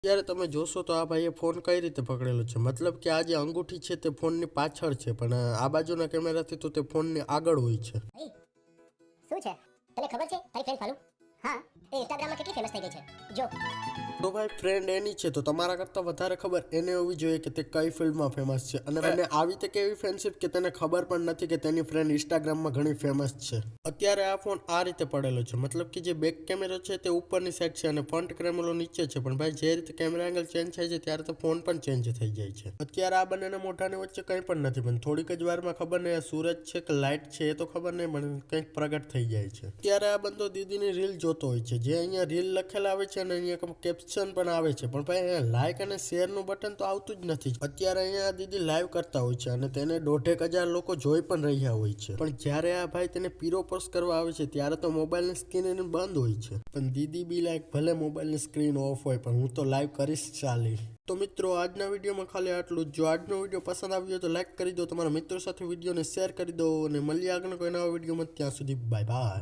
ત્યારે તમે જોશો તો આ ભાઈએ ફોન કઈ રીતે પકડેલો છે, મતલબ કે આ જે અંગૂઠી છે તે ફોનની પાછળ છે, પણ આ બાજુના કેમેરાથી તો તે ફોનની આગળ હોય છે. શું છે તને ખબર છે તારી ફ્રેન્ડ ફાલુ? હા, એ ઇન્સ્ટાગ્રામમાં કેટલી ફેમસ થઈ ગઈ છે જો. તો ભાઈ ફ્રેન્ડ એની છે તો તમારા કરતાં વધારે ખબર એને હોવી જોઈએ કે તે કઈ ફિલ્ડમાં ફેમસ છે, અને એને આવી તે કેવી ફ્રેન્ડશિપ કે તેને ખબર પણ નથી કે તેની ફ્રેન્ડ ઇન્સ્ટાગ્રામમાં ઘણી ફેમસ છે. અત્યારે આ ફોન આ રીતે પડેલો છે, મતલબ કે જે બેક કેમેરો છે તે ઉપરની સાઈડ છે અને ફ્રન્ટ કેમેરો નીચે છે, પણ ભાઈ જે રીતે કેમેરા એંગલ ચેન્જ થાય છે ત્યારે તો ફોન પણ ચેન્જ થઈ જાય છે. અત્યારે આ બંનેના મોઢાની વચ્ચે કંઈ પણ નથી, પણ થોડીક જ વારમાં ખબર નહીં આ સૂરજ છે કે લાઇટ છે એ તો ખબર નહીં, પણ કંઈક પ્રગટ થઈ જાય છે. અત્યારે આ બંદો દીદીની રીલ જોતો હોય છે, જે અહીંયા રીલ લખેલા આવે છે અને અહીંયા કેપ્શન પણ આવે છે, પણ ભાઈ અહીંયા લાઇક અને શેરનું બટન તો આવતું જ નથી. અત્યારે અહીંયા દીદી લાઈવ કરતા હોય છે અને તેને 1,500 લોકો જોઈ પણ રહ્યા હોય છે, પણ જ્યારે આ ભાઈ તેને પીરો પોસ્ટ કરવા આવે છે ત્યારે તો મોબાઈલની સ્ક્રીન બંધ હોય છે. પણ દીદી બી લાઈક ભલે મોબાઈલની સ્ક્રીન ઓફ હોય પણ હું તો લાઈવ કરીશ ચાલી. તો મિત્રો આજના વિડીયોમાં ખાલી આટલું જ. જો આજનો વિડીયો પસંદ આવ્યો તો લાઈક કરી દો, તમારા મિત્રો સાથે વિડીયોને શેર કરી દો અને મળીએ આગળ કોઈ નવા વિડીયોમાં. ત્યાં સુધી બાય બાય.